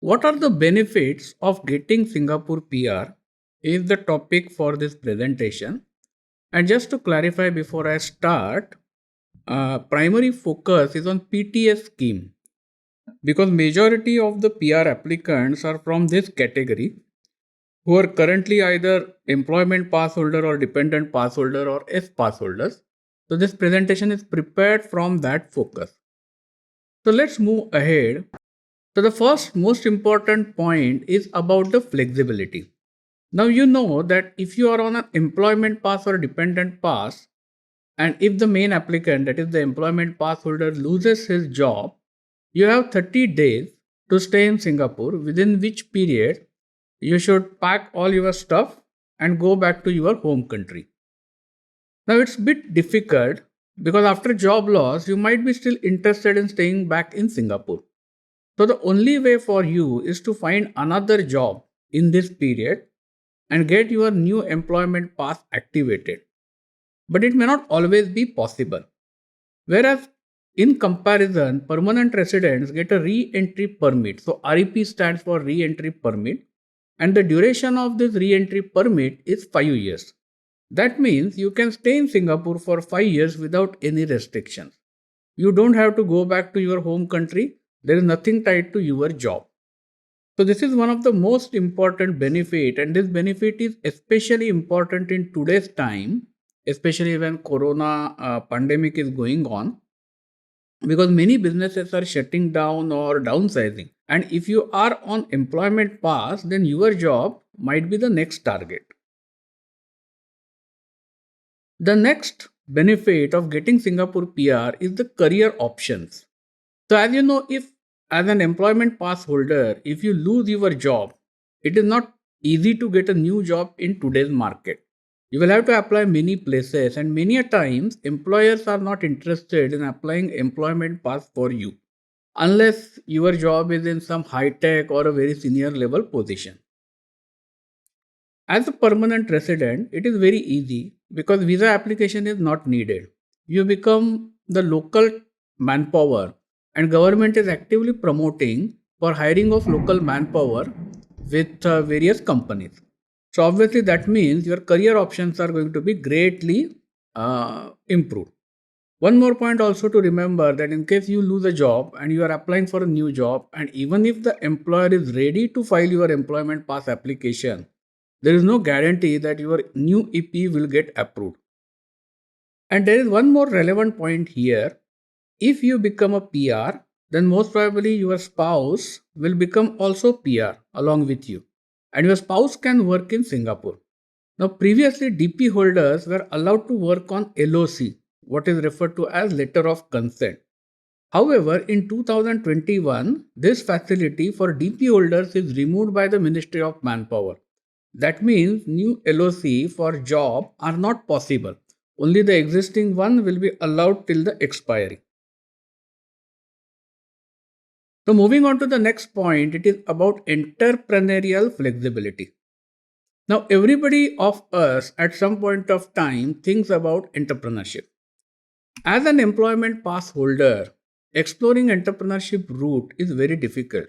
What are the benefits of getting Singapore PR is the topic for this presentation. And just to clarify before I start, primary focus is on PTS scheme because majority of the PR applicants are from this category who are currently either employment pass holder or dependent pass holder or S pass holders. So this presentation is prepared from that focus. So let's move ahead. So the first most important point is about the flexibility. Now you know that if you are on an employment pass or dependent pass, and if the main applicant, that is the employment pass holder, loses his job, you have 30 days to stay in Singapore, within which period you should pack all your stuff and go back to your home country. Now it's a bit difficult because after job loss, you might be still interested in staying back in Singapore. So the only way for you is to find another job in this period and get your new employment pass activated. But it may not always be possible. Whereas in comparison, permanent residents get a re-entry permit. So REP stands for re-entry permit, and the duration of this re-entry permit is 5 years. That means you can stay in Singapore for 5 years without any restrictions. You don't have to go back to your home country. There is nothing tied to your job. So this is one of the most important benefit, and this benefit is especially important in today's time, especially when corona pandemic is going on, because many businesses are shutting down or downsizing. And if you are on employment pass, then your job might be the next target. The next benefit of getting Singapore PR is the career options. So as you know, if as an employment pass holder, if you lose your job, it is not easy to get a new job in today's market. You will have to apply many places, and many a times employers are not interested in applying employment pass for you unless your job is in some high tech or a very senior level position. As a permanent resident, it is very easy because visa application is not needed. You become the local manpower, and government is actively promoting for hiring of local manpower with various companies. So obviously that means your career options are going to be greatly improved. One more point also to remember, that in case you lose a job and you are applying for a new job, and even if the employer is ready to file your employment pass application, there is no guarantee that your new EP will get approved. And there is one more relevant point here. If you become a PR, then most probably your spouse will become also PR along with you. And your spouse can work in Singapore. Now, previously, DP holders were allowed to work on LOC, what is referred to as letter of consent. However, in 2021, this facility for DP holders is removed by the Ministry of Manpower. That means new LOC for job are not possible. Only the existing one will be allowed till the expiry. So moving on to the next point, it is about entrepreneurial flexibility. Now everybody of us at some point of time thinks about entrepreneurship. As an employment pass holder, exploring entrepreneurship route is very difficult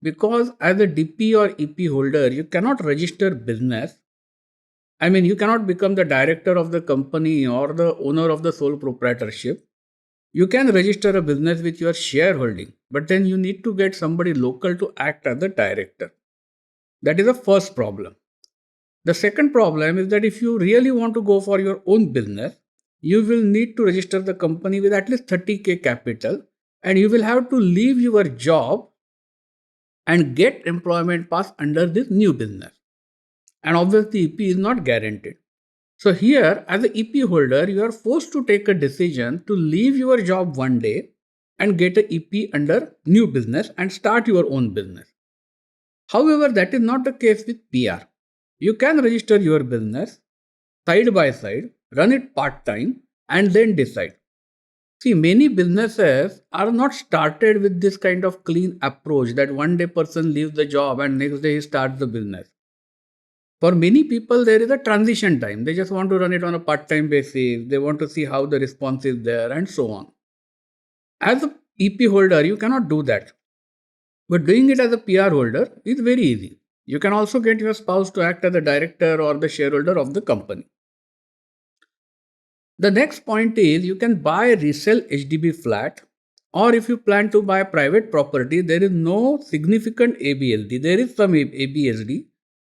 because as a DP or EP holder, you cannot register business. I mean, you cannot become the director of the company or the owner of the sole proprietorship. You can register a business with your shareholding, but then you need to get somebody local to act as the director. That is the first problem. The second problem is that if you really want to go for your own business, you will need to register the company with at least 30k capital, and you will have to leave your job and get employment pass under this new business. And obviously, EP is not guaranteed. So here, as an EP holder, you are forced to take a decision to leave your job one day and get an EP under new business and start your own business. However, that is not the case with PR. You can register your business side by side, run it part time, and then decide. See, many businesses are not started with this kind of clean approach that one day person leaves the job and next day he starts the business. For many people, there is a transition time. They just want to run it on a part-time basis. They want to see how the response is there and so on. As a EP holder, you cannot do that. But doing it as a PR holder is very easy. You can also get your spouse to act as the director or the shareholder of the company. The next point is you can buy resell HDB flat, or if you plan to buy private property, there is no significant ABSD. There is some ABSD.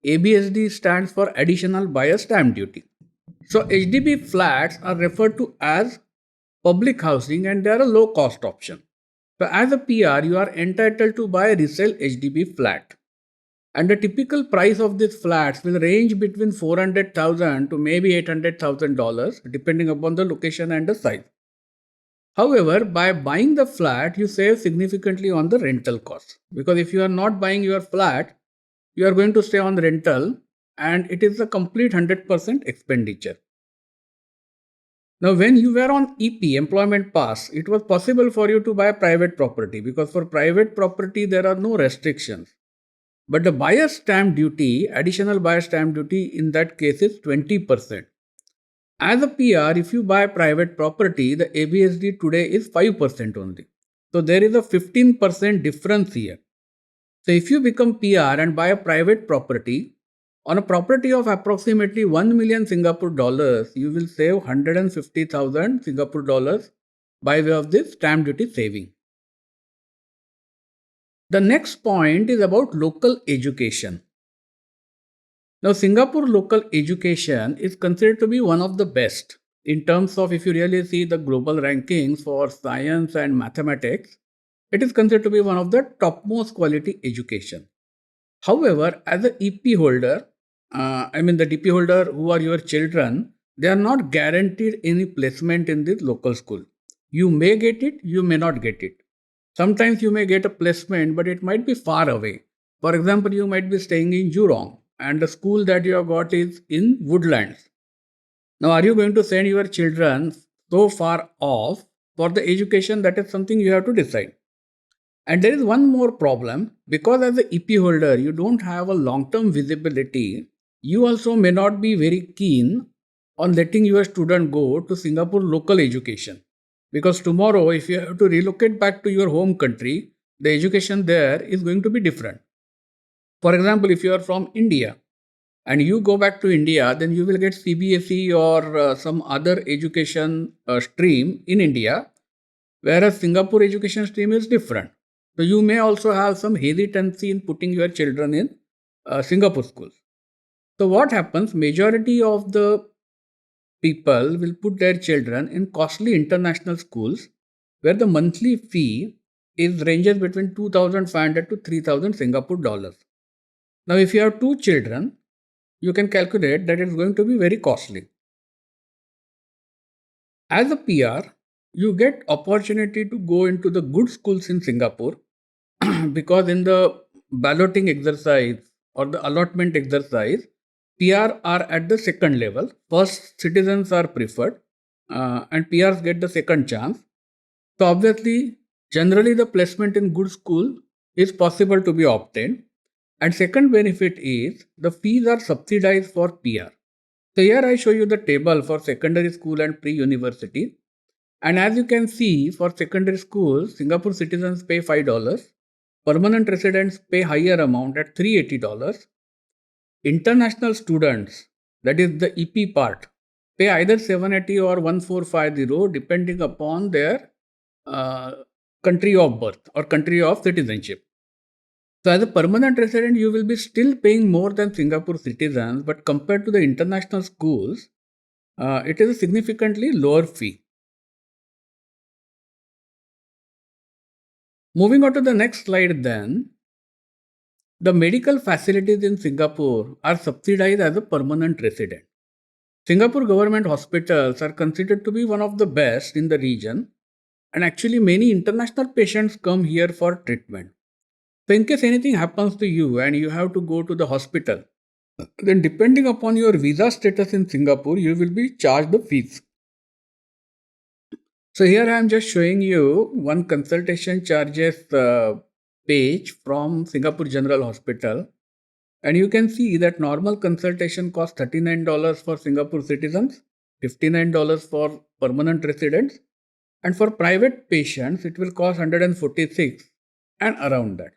ABSD stands for additional buyer stamp duty. So HDB flats are referred to as public housing and they are a low cost option. So as a PR, you are entitled to buy resell HDB flat. And the typical price of these flats will range between $400,000 to maybe $800,000 depending upon the location and the size. However, by buying the flat, you save significantly on the rental cost, because if you are not buying your flat, you are going to stay on rental and it is a complete 100% expenditure. Now, when you were on EP, employment pass, it was possible for you to buy private property, because for private property there are no restrictions. But the buyer stamp duty, additional buyer stamp duty in that case is 20%. As a PR, if you buy private property, the ABSD today is 5% only. So there is a 15% difference here. So if you become PR and buy a private property, on a property of approximately 1 million Singapore dollars, you will save 150,000 Singapore dollars by way of this stamp duty saving. The next point is about local education. Now, Singapore local education is considered to be one of the best in terms of, if you really see the global rankings for science and mathematics, it is considered to be one of the topmost quality education. However, as an EP holder, the DP holder who are your children, they are not guaranteed any placement in this local school. You may get it, you may not get it. Sometimes you may get a placement, but it might be far away. For example, you might be staying in Jurong and the school that you have got is in Woodlands. Now, are you going to send your children so far off for the education? That is something you have to decide. And there is one more problem, because as an EP holder, you don't have a long-term visibility. You also may not be very keen on letting your student go to Singapore local education. Because tomorrow, if you have to relocate back to your home country, the education there is going to be different. For example, if you are from India and you go back to India, then you will get CBSE or some other education stream in India, whereas Singapore education stream is different. So you may also have some hesitancy in putting your children in Singapore schools. So what happens? Majority of the people will put their children in costly international schools where the monthly fee is ranges between 2,500 to 3,000 Singapore dollars. Now, if you have two children, you can calculate that it's going to be very costly. As a PR, you get opportunity to go into the good schools in Singapore because in the balloting exercise or the allotment exercise, PR are at the second level. First, citizens are preferred and PRs get the second chance. So obviously, generally the placement in good school is possible to be obtained. And second benefit is the fees are subsidized for PR. So here I show you the table for secondary school and pre-university. And as you can see, for secondary school, Singapore citizens pay $5. Permanent residents pay higher amount at $380. International students, that is the EP part, pay either 780 or 1450 depending upon their country of birth or country of citizenship. So as a permanent resident, you will be still paying more than Singapore citizens, but compared to the international schools, it is a significantly lower fee. Moving on to the next slide then, the medical facilities in Singapore are subsidized as a permanent resident. Singapore government hospitals are considered to be one of the best in the region, and actually many international patients come here for treatment. So in case anything happens to you and you have to go to the hospital, then depending upon your visa status in Singapore, you will be charged the fees. So here I am just showing you one consultation charges page from Singapore General Hospital. And you can see that normal consultation costs $39 for Singapore citizens, $59 for permanent residents, and for private patients, it will cost $146 and around that.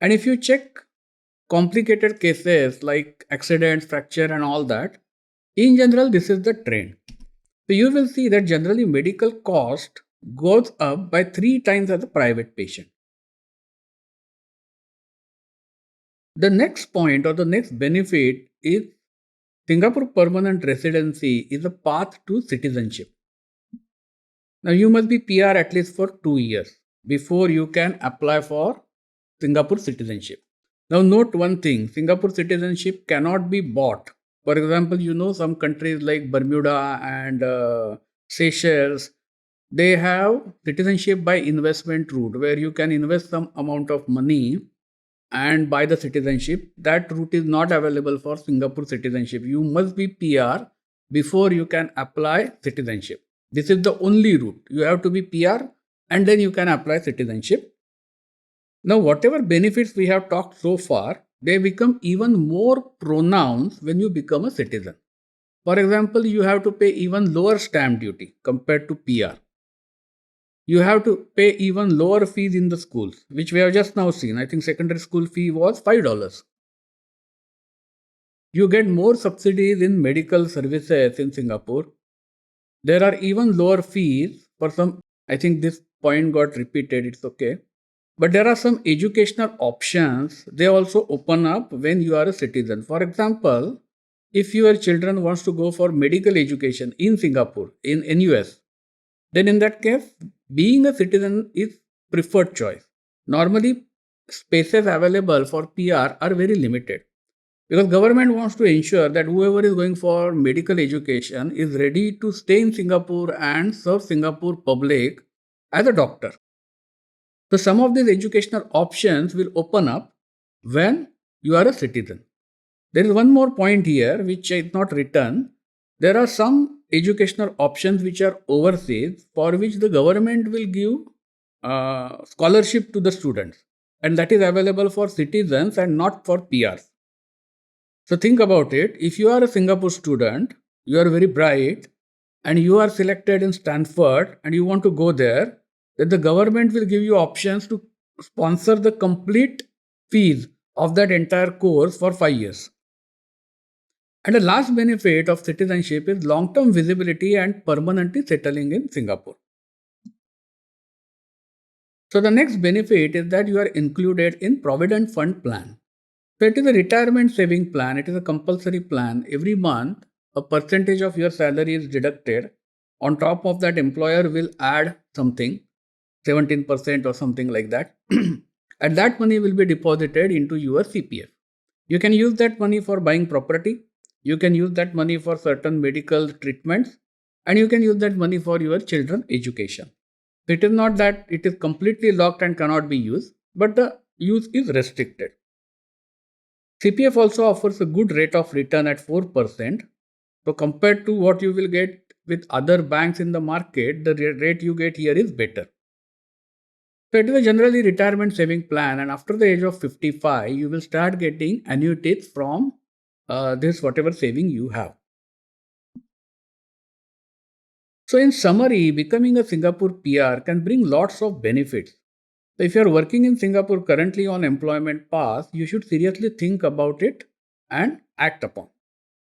And if you check complicated cases like accidents, fracture, and all that, in general, this is the trend. So you will see that generally medical cost goes up by 3 times as a private patient. The next point or the next benefit is Singapore permanent residency is a path to citizenship. Now you must be PR at least for 2 years before you can apply for Singapore citizenship. Now note one thing, Singapore citizenship cannot be bought. For example, some countries like Bermuda and Seychelles, they have citizenship by investment route where you can invest some amount of money and buy the citizenship. That route is not available for Singapore citizenship. You must be PR before you can apply citizenship. This is the only route. You have to be PR and then you can apply citizenship. Now, whatever benefits we have talked so far, they become even more pronounced when you become a citizen. For example, you have to pay even lower stamp duty compared to PR. You have to pay even lower fees in the schools, which we have just now seen. I think secondary school fee was $5. You get more subsidies in medical services in Singapore. There are even lower fees for some. I think this point got repeated, it's okay. But there are some educational options. They also open up when you are a citizen. For example, if your children wants to go for medical education in Singapore, in US, then in that case, being a citizen is preferred choice. Normally, spaces available for PR are very limited because government wants to ensure that whoever is going for medical education is ready to stay in Singapore and serve Singapore public as a doctor. So some of these educational options will open up when you are a citizen. There is one more point here which is not written. There are some educational options which are overseas for which the government will give scholarship to the students, and that is available for citizens and not for PRs. So think about it. If you are a Singapore student, you are very bright and you are selected in Stanford and you want to go there, then the government will give you options to sponsor the complete fees of that entire course for 5 years. And the last benefit of citizenship is long-term visibility and permanently settling in Singapore. So the next benefit is that you are included in Provident Fund plan. So it is a retirement saving plan. It is a compulsory plan. Every month, a percentage of your salary is deducted. On top of that, employer will add something, 17% or something like that. And that money will be deposited into your CPF. You can use that money for buying property. You can use that money for certain medical treatments, and you can use that money for your children's education. So it is not that it is completely locked and cannot be used, but the use is restricted. CPF also offers a good rate of return at 4%. So compared to what you will get with other banks in the market, the rate you get here is better. So it is a generally retirement saving plan, and after the age of 55, you will start getting annuities from this whatever saving you have. So in summary, becoming a Singapore PR can bring lots of benefits. So if you are working in Singapore currently on employment path, you should seriously think about it and act upon.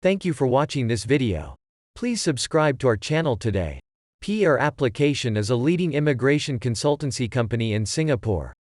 Thank you for watching this video. Please subscribe to our channel today. PR Application is a leading immigration consultancy company in Singapore.